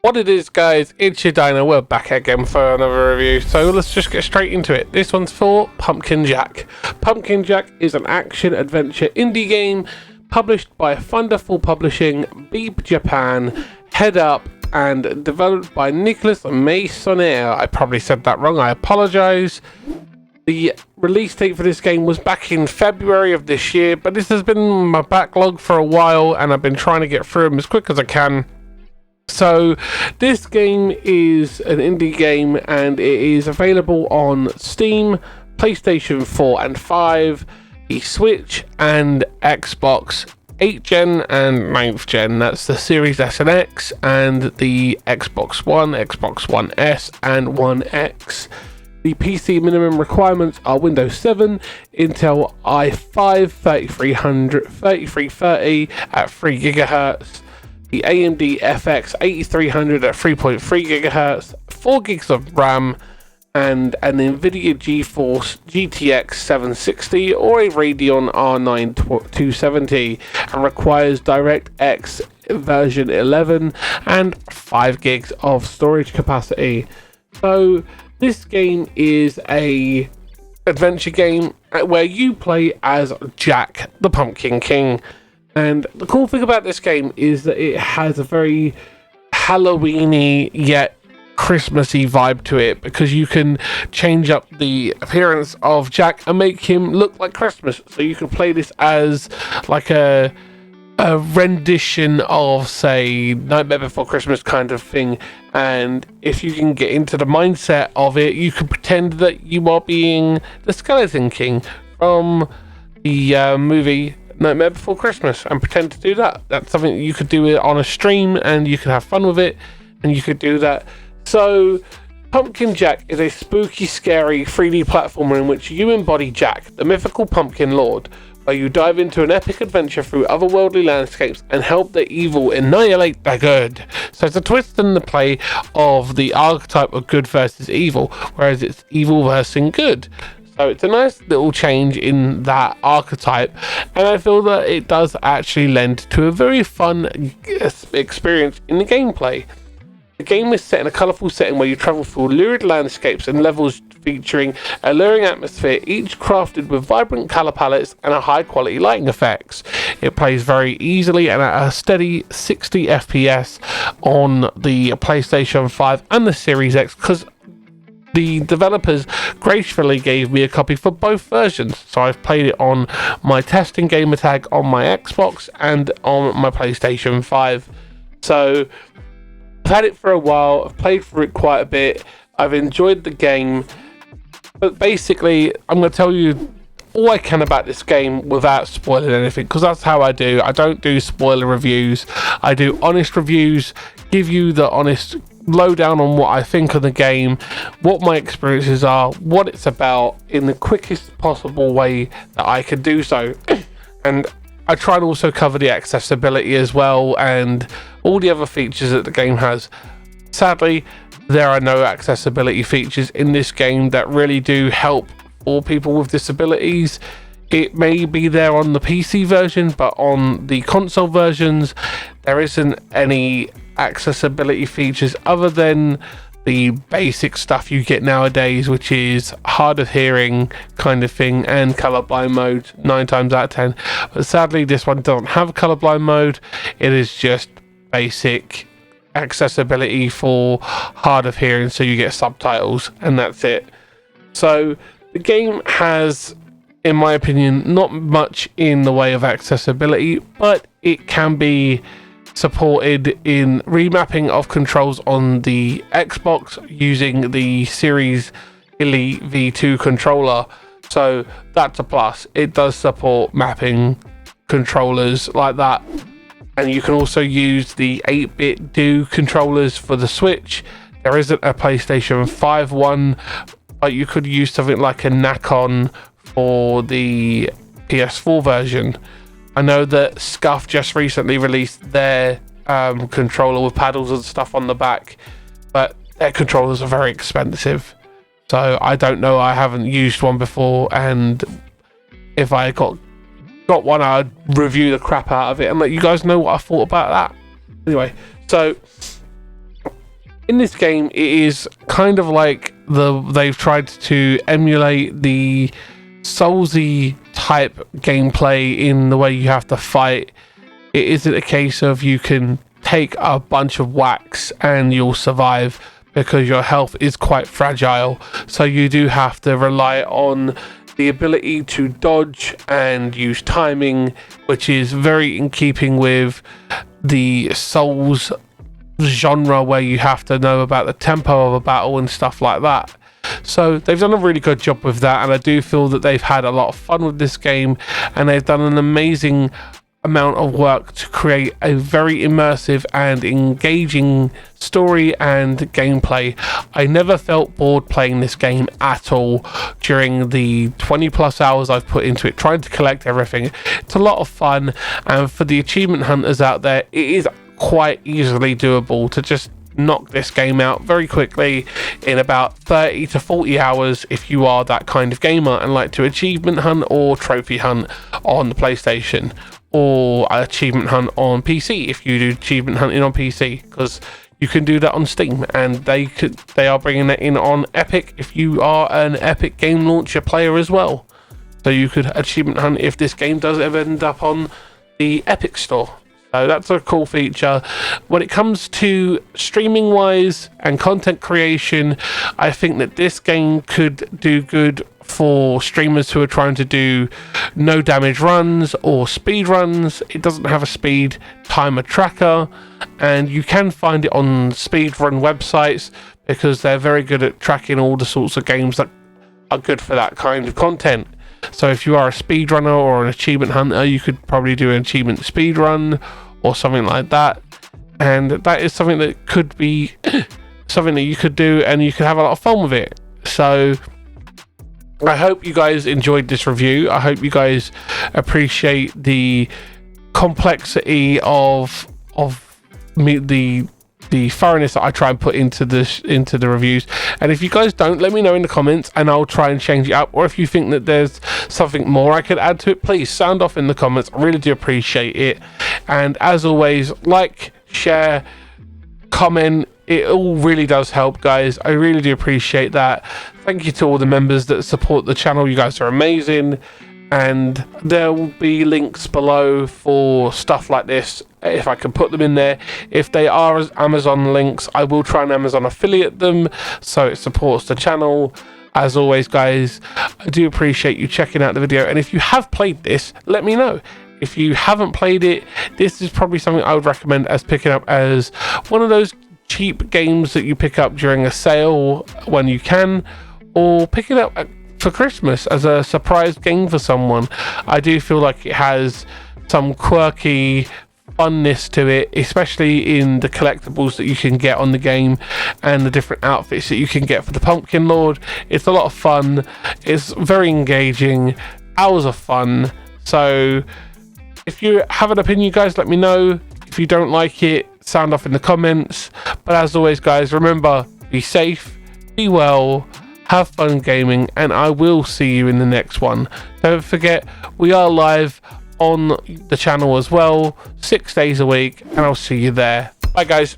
What it is, guys, it's your Dino. We're back again for another review, so let's just get straight into it. This one's for Pumpkin Jack. Pumpkin Jack is an action-adventure indie game published by Thunderful Publishing, Beep Japan, Head Up, and developed by Nicolas Maisonnier. I probably said that wrong, I apologise. The release date for this game was back in February of this year, but this has been my backlog for a while, and I've been trying to get through them as quick as I can. So this game is an indie game, and it is available on Steam, PlayStation 4 and 5, the Switch and Xbox 8th gen and 9th gen. That's the Series S and X and the Xbox One, Xbox One S and One X. The PC minimum requirements are Windows 7, Intel i5 3330 at 3 GHz, the AMD FX 8300 at 3.3 GHz, 4 gigs of RAM, and an NVIDIA GeForce GTX 760 or a Radeon R9 270, and requires DirectX version 11 and 5 gigs of storage capacity. So this game is a adventure game where you play as Jack the Pumpkin King. And the cool thing about this game is that it has a very Halloween-y yet Christmassy vibe to it, because you can change up the appearance of Jack and make him look like Christmas. So you can play this as like a rendition of, say, Nightmare Before Christmas kind of thing. And if you can get into the mindset of it, you can pretend that you are being the Skeleton King from the movie Nightmare Before Christmas, and pretend to do that. That's something you could do on a stream, and you could have fun with it, and you could do that. So Pumpkin Jack is a spooky, scary 3D platformer in which you embody Jack, the mythical pumpkin lord, where you dive into an epic adventure through otherworldly landscapes and help the evil annihilate the good. So it's a twist in the play of the archetype of good versus evil, whereas it's evil versus good. So it's a nice little change in that archetype, and I feel that it does actually lend to a very fun experience in the gameplay. The game is set in a colourful setting where you travel through lurid landscapes and levels featuring a alluring atmosphere, each crafted with vibrant colour palettes and a high quality lighting effects. It plays very easily and at a steady 60 FPS on the PlayStation 5 and the Series X, because the developers gracefully gave me a copy for both versions. So I've played it on my testing gamer tag on my Xbox and on my PlayStation 5. So I've had it for a while, I've played through it quite a bit, I've enjoyed the game, but basically I'm going to tell you all I can about this game without spoiling anything, because that's how I do. I don't do spoiler reviews, I do honest reviews, give you the honest lowdown on what I think of the game, what my experiences are, what it's about, in the quickest possible way that I can do so. And I try to also cover the accessibility as well and all the other features that the game has. Sadly, there are no accessibility features in this game that really do help all people with disabilities. It may be there on the PC version, but on the console versions there isn't any accessibility features other than the basic stuff you get nowadays, which is hard of hearing kind of thing and colorblind mode 9 times out of 10. But sadly this one doesn't have colorblind mode. It is just basic accessibility for hard of hearing, so you get subtitles and that's it. So the game has, in my opinion, not much in the way of accessibility, but it can be supported in remapping of controls on the Xbox using the Series Elite V2 controller. So that's a plus. It does support mapping controllers like that. And you can also use the 8-bit Do controllers for the Switch. There isn't a PlayStation 5 one, but you could use something like a Nacon for the PS4 version. I know that Scuff just recently released their controller with paddles and stuff on the back, but their controllers are very expensive. So I don't know, I haven't used one before, and if I got one, I'd review the crap out of it and let you guys know what I thought about that. Anyway, so in this game, it is kind of like they've tried to emulate the Soulsy type gameplay in the way you have to fight. It isn't a case of you can take a bunch of whacks and you'll survive, because your health is quite fragile. So you do have to rely on the ability to dodge and use timing, which is very in keeping with the Souls genre, where you have to know about the tempo of a battle and stuff like that. So they've done a really good job with that, and I do feel that they've had a lot of fun with this game, and they've done an amazing amount of work to create a very immersive and engaging story and gameplay. I never felt bored playing this game at all during the 20 plus hours I've put into it trying to collect everything. It's a lot of fun, and for the achievement hunters out there, it is quite easily doable to just knock this game out very quickly in about 30 to 40 hours if you are that kind of gamer and like to achievement hunt or trophy hunt on the PlayStation, or achievement hunt on PC if you do achievement hunting on PC, because you can do that on Steam, and they are bringing that in on Epic if you are an Epic game launcher player as well. So you could achievement hunt if this game does ever end up on the Epic store. So that's a cool feature. When it comes to streaming wise and content creation, I think that this game could do good for streamers who are trying to do no damage runs or speed runs. It doesn't have a speed timer tracker, and you can find it on speedrun websites because they're very good at tracking all the sorts of games that are good for that kind of content. So if you are a speedrunner or an achievement hunter, you could probably do an achievement speedrun or something like that, and that is something that could be something that you could do, and you could have a lot of fun with it. So I hope you guys enjoyed this review. I hope you guys appreciate the complexity of me, the thoroughness that I try and put into the reviews. And if you guys don't, let me know in the comments and I'll try and change it up. Or if you think that there's something more I could add to it, please sound off in the comments. I really do appreciate it. And as always, like, share, comment. It all really does help, guys. I really do appreciate that. Thank you to all the members that support the channel. You guys are amazing. And there will be links below for stuff like this, if I can put them in there. If they are Amazon links, I will try and Amazon affiliate them so it supports the channel. As always, guys, I do appreciate you checking out the video. And if you have played this, let me know. If you haven't played it, this is probably something I would recommend as picking up as one of those cheap games that you pick up during a sale when you can, or pick it up for Christmas as a surprise game for someone. I do feel like it has some quirky funness to it, especially in the collectibles that you can get on the game and the different outfits that you can get for the Pumpkin Lord. It's a lot of fun. It's very engaging. Hours of fun. So if you have an opinion, guys, let me know. If you don't like it, sound off in the comments. But as always, guys, remember, be safe, be well, have fun gaming, and I will see you in the next one. Don't forget, we are live on the channel as well, 6 days a week, and I'll see you there. Bye, guys.